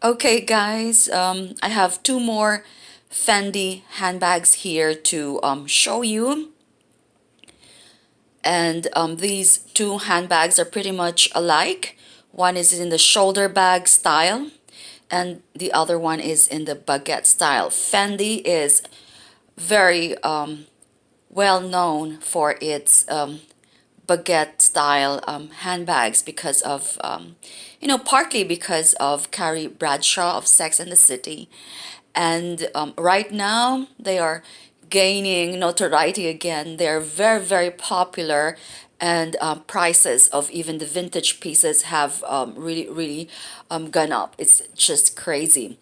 Okay, guys, I have two more Fendi handbags here to show you. And these two handbags are pretty much alike. One is in the shoulder bag style, and the other one is in the baguette style. Fendi is very well known for its baguette style handbags because of partly because of Carrie Bradshaw of Sex and the City, and right now they are gaining notoriety again. They're very popular, and prices of even the vintage pieces have really gone up. It's just crazy.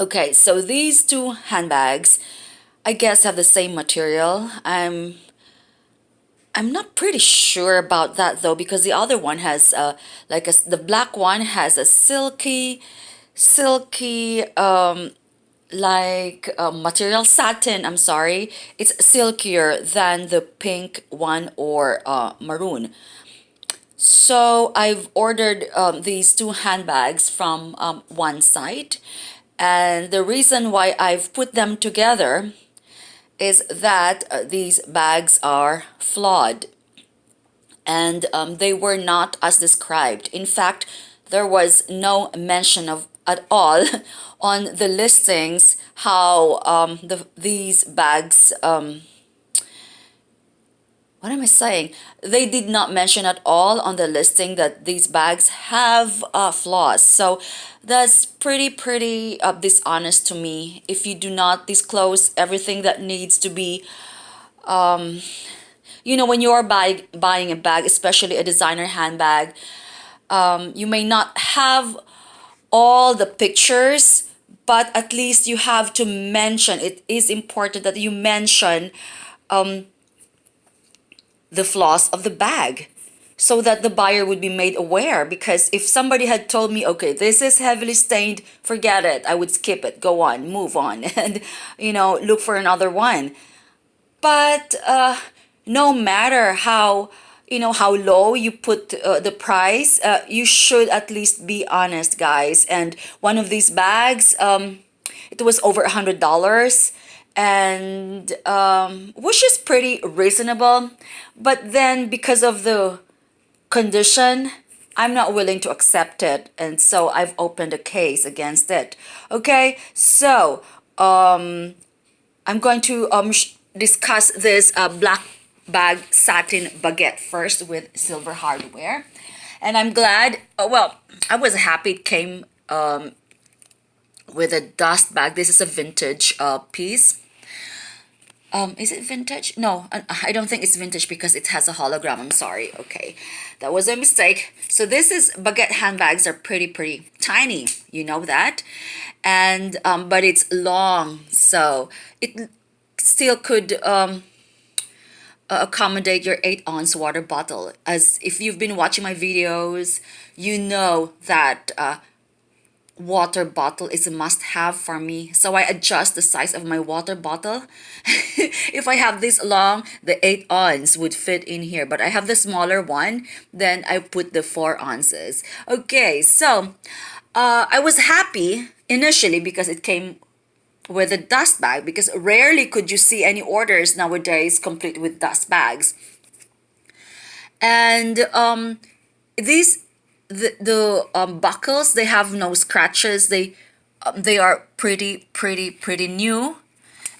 Okay, so these two handbags I guess have the same material. I'm not pretty sure about that though, because the other one has the black one has a silky material, satin, I'm sorry. It's silkier than the pink one or maroon. So I've ordered these two handbags from one site, and the reason why I've put them together is that these bags are flawed, and they were not as described. In fact, there was no mention of at all on the listings how these bags what am I saying? They did not mention at all on the listing that these bags have flaws. So that's pretty dishonest to me. If you do not disclose everything that needs to be, when you're buying a bag, especially a designer handbag, you may not have all the pictures, but at least you have to mention. It is important that you mention the flaws of the bag so that the buyer would be made aware. Because if somebody had told me, okay, this is heavily stained, forget it, I would skip it, go on, move on, and look for another one. But no matter how low you put the price, you should at least be honest, guys. And one of these bags, it was over $100, and which is pretty reasonable. But then because of the condition, I'm not willing to accept it, and so I've opened a case against it. Okay, so I'm going to discuss this black bag satin baguette first with silver hardware. And I'm glad, I was happy it came with a dust bag. This is a vintage piece. Is it vintage? No, I don't think it's vintage because it has a hologram. I'm sorry. Okay, that was a mistake. So this is baguette handbags are pretty tiny. You know that, and but it's long, so it still could accommodate your 8-ounce water bottle. As if you've been watching my videos, you know that water bottle is a must have for me. So I adjust the size of my water bottle. If I have this long, the 8 ounce would fit in here, but I have the smaller one, then I put the 4 ounces. Okay, so I was happy initially because it came with a dust bag, because rarely could you see any orders nowadays complete with dust bags. And these the buckles, they have no scratches. They are pretty new,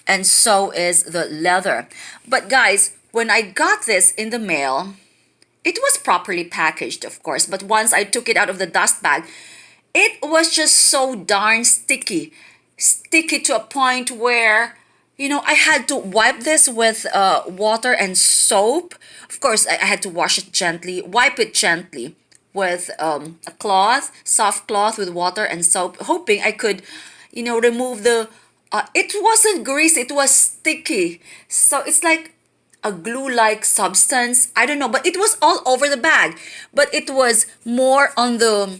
and so is the leather. But guys, when I got this in the mail, it was properly packaged, of course, but once I took it out of the dust bag, it was just so darn sticky to a point where I had to wipe this with water and soap. Of course, I had to wash it gently, wipe it gently with a cloth, soft cloth with water and soap, hoping I could, remove the. It wasn't greasy; it was sticky. So it's like a glue-like substance. I don't know, but it was all over the bag. But it was more on the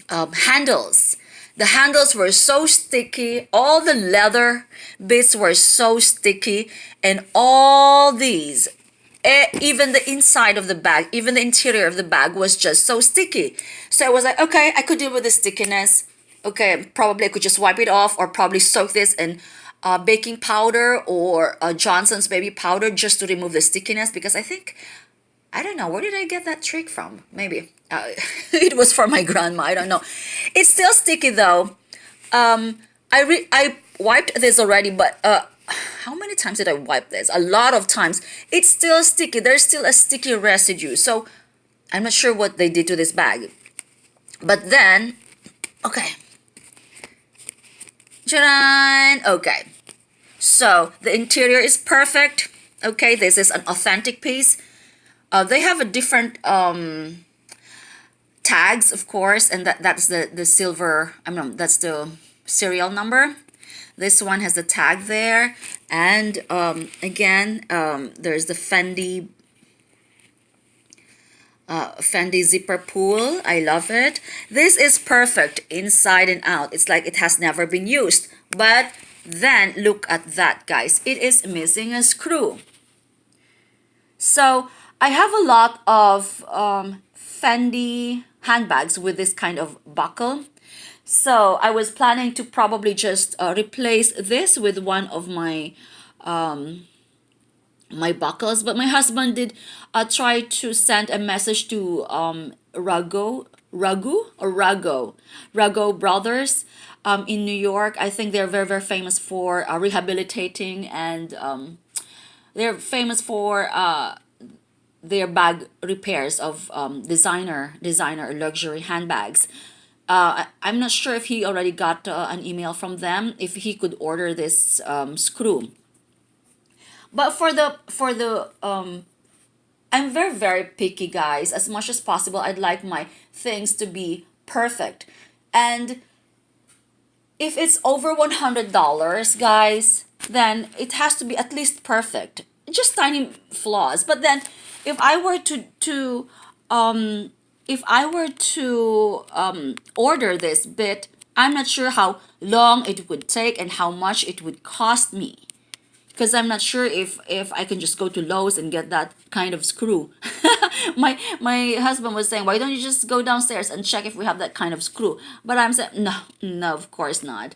handles. The handles were so sticky, all the leather bits were so sticky, and all these, even the inside of the bag, even the interior of the bag was just so sticky. So I was like, okay, I could deal with the stickiness. Okay, probably I could just wipe it off, or probably soak this in baking powder or Johnson's baby powder just to remove the stickiness, because I think, I don't know, where did I get that trick from? Maybe it was from my grandma. I don't know. It's still sticky though. I wiped this already, but how many times did I wipe this? A lot of times. It's still sticky. There's still a sticky residue. So I'm not sure what they did to this bag. But then, okay. Jaran! Okay. So the interior is perfect. Okay, this is an authentic piece. They have a different tags, of course, and that's the silver. I mean, that's the serial number. This one has the tag there, and again, there's the Fendi zipper pull. I love it. This is perfect inside and out. It's like it has never been used. But then look at that, guys. It is missing a screw. So I have a lot of Fendi handbags with this kind of buckle. So I was planning to probably just replace this with one of my my buckles, but my husband did try to send a message to Rago Brothers in New York. I think they're very famous for rehabilitating, and they're famous for their bag repairs of designer luxury handbags. I'm not sure if he already got an email from them if he could order this screw. But I'm very picky, guys. As much as possible, I'd like my things to be perfect. And if it's over $100, guys, then it has to be at least perfect. Just tiny flaws. But then if I were to order this bit, I'm not sure how long it would take and how much it would cost me, because I'm not sure if I can just go to Lowe's and get that kind of screw. My husband was saying, why don't you just go downstairs and check if we have that kind of screw? But I'm saying, no, of course not.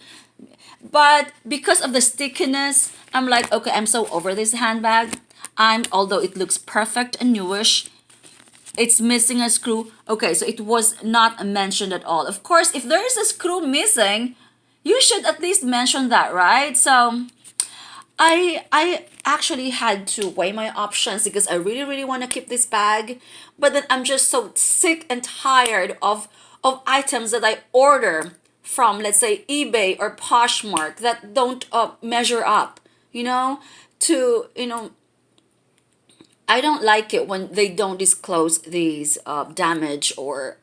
But because of the stickiness, I'm like, okay, I'm so over this handbag. Although it looks perfect and newish, it's missing a screw. Okay, so it was not mentioned at all. Of course, if there is a screw missing, you should at least mention that, right? So I actually had to weigh my options because I really want to keep this bag, but then I'm just so sick and tired of items that I order from, let's say, eBay or Poshmark that don't measure up, to I don't like it when they don't disclose these damage or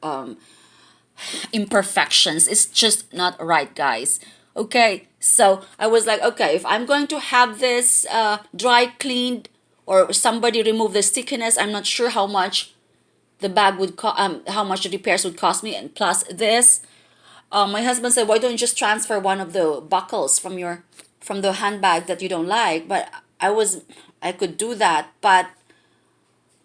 imperfections. It's just not right, guys. Okay, so I was like, okay, if I'm going to have this dry cleaned or somebody remove the stickiness, I'm not sure how much the bag would how much the repairs would cost me, and plus this. My husband said, why don't you just transfer one of the buckles from the handbag that you don't like? But I could do that, but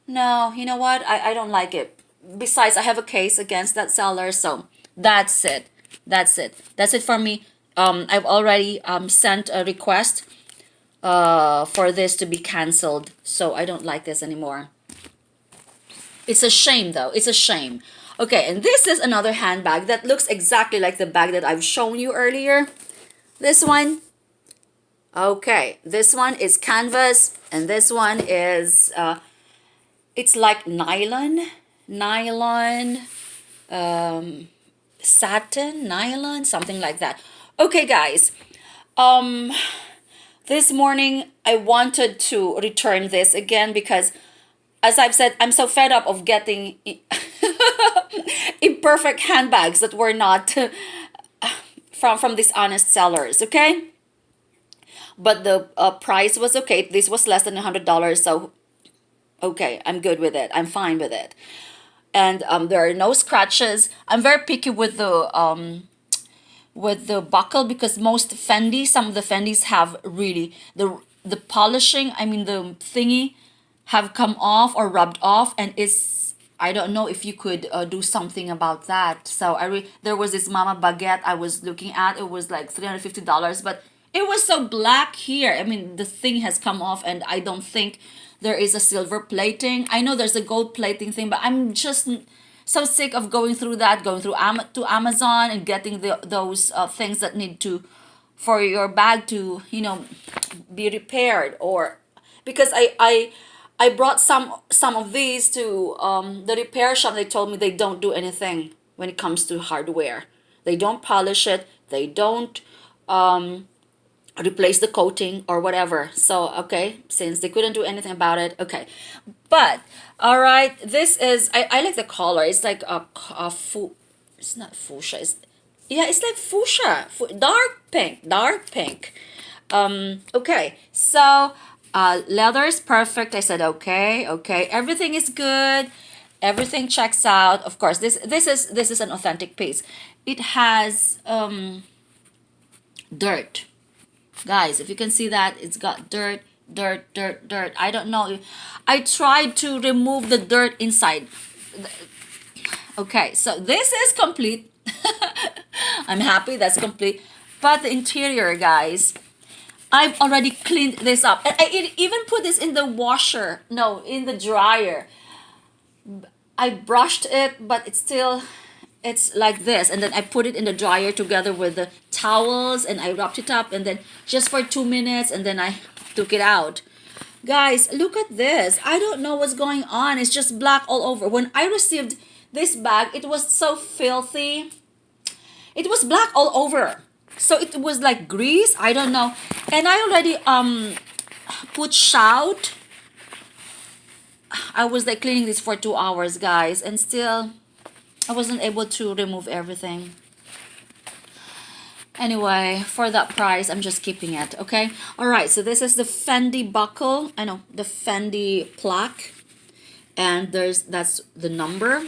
no, you know what? I don't like it. Besides, I have a case against that seller, so that's it. That's it for me. I've already sent a request for this to be canceled, so I don't like this anymore. It's a shame, though. It's a shame. Okay, and this is another handbag that looks exactly like the bag that I've shown you earlier. This one. Okay, this one is canvas, and this one is it's like nylon, satin, nylon, something like that. Okay, guys. This morning I wanted to return this again because, as I've said, I'm so fed up of getting imperfect handbags that were not from dishonest sellers. Okay, but the price was okay. This was less than $100, so okay, I'm good with it. I'm fine with it. And there are no scratches. I'm very picky with the buckle because some of the Fendis have really the polishing. I mean the thingy have come off or rubbed off, and I don't know if you could do something about that. So there was this Mama Baguette I was looking at. It was like $350, but it was so black here. I mean, the thing has come off, and I don't think there is a silver plating. I know there's a gold plating thing, but I'm just so sick of going through that, going through to Amazon and getting those things that need to for your bag to, be repaired. Or because I brought some of these to the repair shop. They told me they don't do anything when it comes to hardware. They don't polish it. They don't replace the coating or whatever. So okay, since they couldn't do anything about it, okay. But all right, this is I like the color. It's like it's not fuchsia. It's like fuchsia, dark pink. Okay, so leather is perfect. I said okay, everything is good, everything checks out. Of course, this is an authentic piece. It has dirt, guys. If you can see that, it's got dirt. I don't know. I tried to remove the dirt inside. Okay, so this is complete. I'm happy that's complete. But the interior, guys, I've already cleaned this up. And I even put this in the washer. No, in the dryer. I brushed it, but it's like this. And then I put it in the dryer together with the towels, and I wrapped it up, and then just for 2 minutes, and then I took it out. Guys, look at this. I don't know what's going on. It's just black all over. When I received this bag, it was so filthy. It was black all over. So it was like grease. I don't know. And I already put shout. I was like cleaning this for 2 hours, guys, and still I wasn't able to remove everything. Anyway, for that price, I'm just keeping it, okay? All right, so this is the Fendi buckle. I know, the Fendi plaque. And that's the number.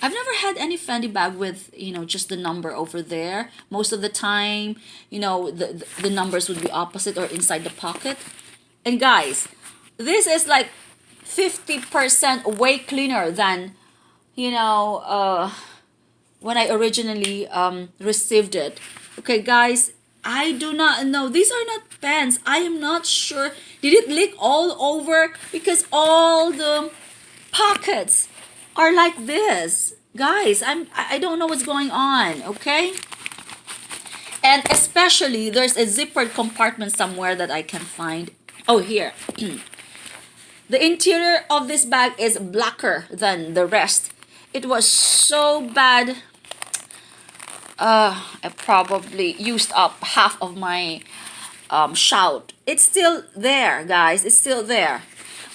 I've never had any Fendi bag with, just the number over there. Most of the time, the numbers would be opposite or inside the pocket. And guys, this is like 50% way cleaner than, when I originally received it. Okay, guys, I do not know. These are not pens. I am not sure. Did it leak all over? Because all the pockets are like this. Guys, I don't know what's going on, okay? And especially, there's a zippered compartment somewhere that I can find. Oh, here. The interior of this bag is blacker than the rest. It was so bad. I probably used up half of my shout. It's still there, guys. It's still there.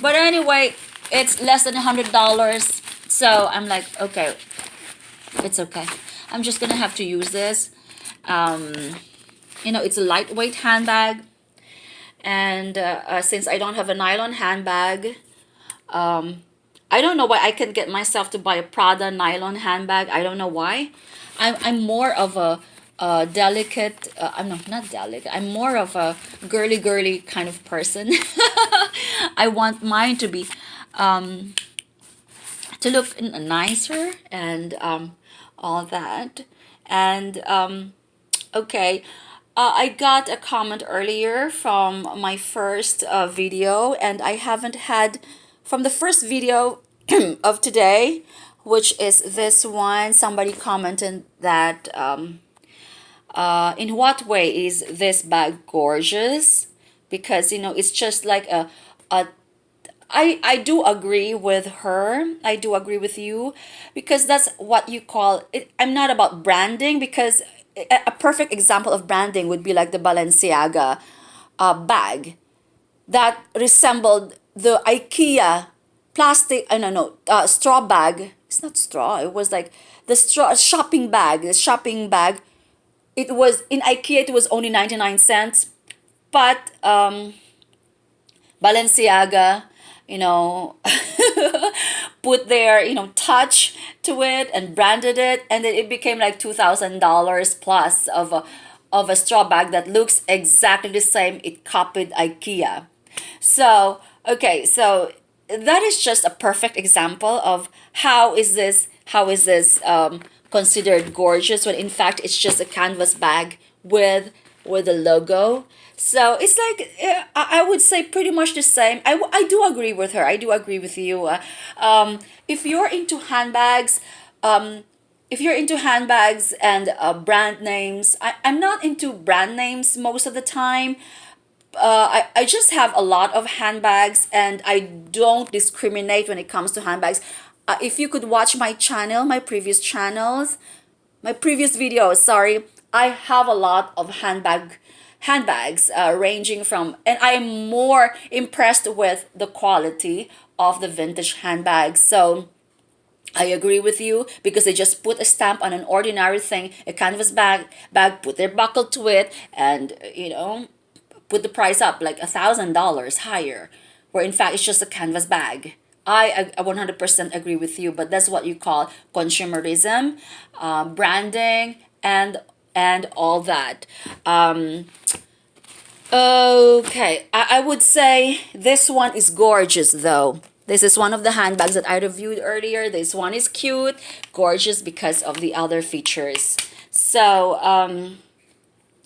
But anyway, it's less than $100. So I'm like, okay, it's okay. I'm just gonna have to use this. It's a lightweight handbag. And since I don't have a nylon handbag, I don't know why I can get myself to buy a Prada nylon handbag. I don't know why. I'm more of a delicate. Not delicate. I'm more of a girly kind of person. I want mine to be to look nicer and all that. And okay. I got a comment earlier from my first video, and I haven't had from the first video of today, which is this one. Somebody commented that in what way is this bag gorgeous? Because it's just like I do agree with her. I do agree with you, because that's what you call it. I'm not about branding, because a perfect example of branding would be like the Balenciaga bag that resembled the IKEA plastic, straw bag. It's not straw. It was like the shopping bag. The shopping bag. It was in IKEA. It was only 99 cents, but Balenciaga, put their touch to it and branded it, and then it became like $2,000 plus of a straw bag that looks exactly the same. It copied IKEA. So okay, so that is just a perfect example of how is this considered gorgeous when in fact it's just a canvas bag with a logo. So it's like I would say pretty much the same. I do agree with her. I do agree with you. If you're into handbags, um, if you're into handbags and brand names, I'm not into brand names most of the time. I just have a lot of handbags and I don't discriminate when it comes to handbags. If you could watch my channel, my previous channels, my previous videos, sorry, I have a lot of handbags ranging from, and I am more impressed with the quality of the vintage handbags. So I agree with you because they just put a stamp on an ordinary thing, a canvas bag, put their buckle to it, and put the price up like $1,000 higher, where in fact it's just a canvas bag. I 100% agree with you, but that's what you call consumerism, branding, and all that. Um, okay, I would say this one is gorgeous though. This is one of the handbags that I reviewed earlier. This one is cute, gorgeous because of the other features. So,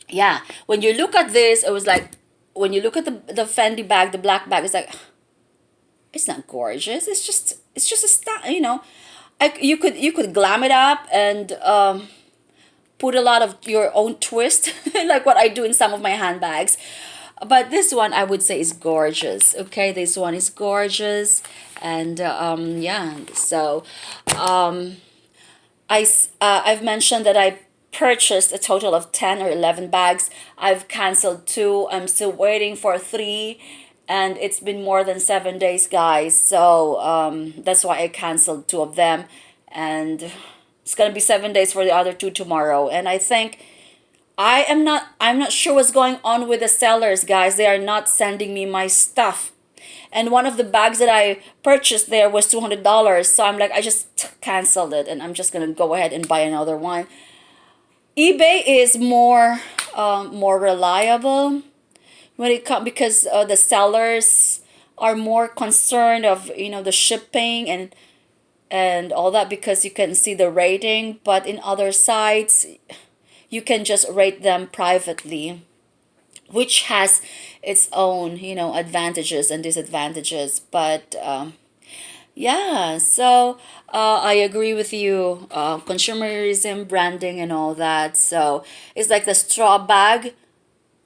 yeah, when you look at this, it was like, when you look at the Fendi bag, the black bag, it's like, it's not gorgeous. It's just a style, you could glam it up and put a lot of your own twist, like what I do in some of my handbags. But this one I would say is gorgeous. Okay, this one is gorgeous, and yeah. So I've mentioned that I purchased a total of 10 or 11 bags. I've canceled two. I'm still waiting for three, and it's been more than 7 days, guys. So that's why I canceled two of them, and it's gonna be 7 days for the other two tomorrow. And I think I'm not sure what's going on with the sellers, guys. They are not sending me my stuff. And one of the bags that I purchased there was $200. So I'm like, I just canceled it and I'm just gonna go ahead and buy another one. eBay is more reliable when it comes, because the sellers are more concerned of the shipping and all that, because you can see the rating. But in other sites you can just rate them privately, which has its own advantages and disadvantages. But yeah, so I agree with you. Consumerism, branding, and all that. So it's like the straw bag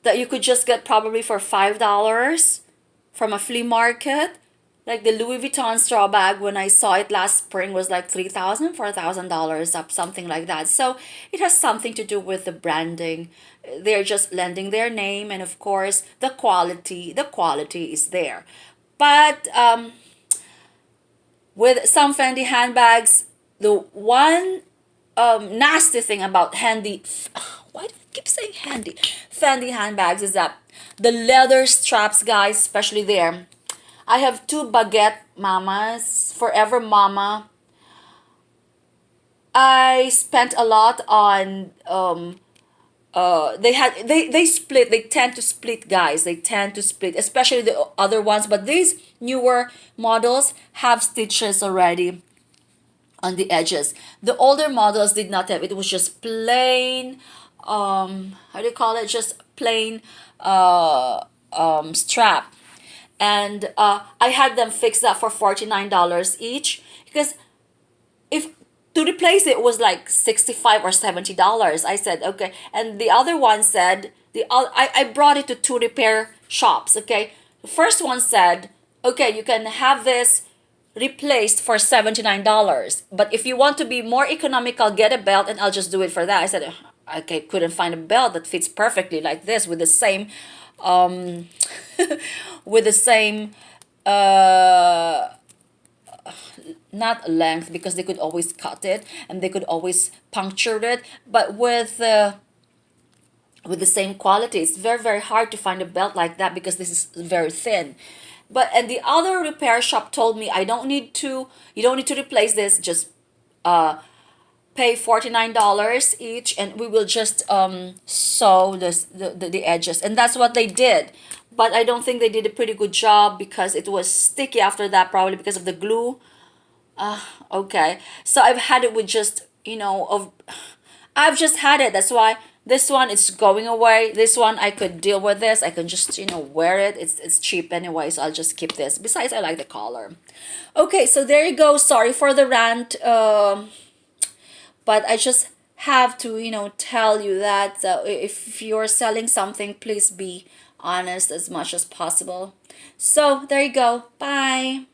that you could just get probably for $5 from a flea market. Like the Louis Vuitton straw bag, when I saw it last spring, was like $3,000, $4,000 up, something like that. So it has something to do with the branding. They're just lending their name, and of course the quality is there. But with some Fendi handbags, the one nasty thing about why do I keep saying handy? Fendi handbags is that the leather straps, guys, especially there. I have two baguette mamas, Forever Mama. I spent a lot on they split, they tend to split, guys, they tend to split, especially the other ones. But these newer models have stitches already on the edges. The older models did not have, it was just plain, how do you call it, just plain strap. And I had them fix that for $49 each, because if to replace it was like $65 or $70. I said okay, and the other one said, I brought it to two repair shops. Okay, the first one said, okay, you can have this replaced for $79, but if you want to be more economical, get a belt and I'll just do it for that. I said, okay, couldn't find a belt that fits perfectly like this with the same um with the same uh not length, because they could always cut it and they could always puncture it, but with the same quality. It's very, very hard to find a belt like that because this is very thin. But and the other repair shop told me, I don't need to you don't need to replace this, just pay $49 each, and we will just sew the edges, and that's what they did. But I don't think they did a pretty good job because it was sticky after that, probably because of the glue. Okay, so I've had it with just, I've just had it. That's why this one is going away. This one I could deal with this. I can just, wear it. It's cheap anyway, so I'll just keep this. Besides, I like the color. Okay, so there you go. Sorry for the rant. But I just have to, tell you that if you're selling something, please be honest as much as possible. So there you go. Bye.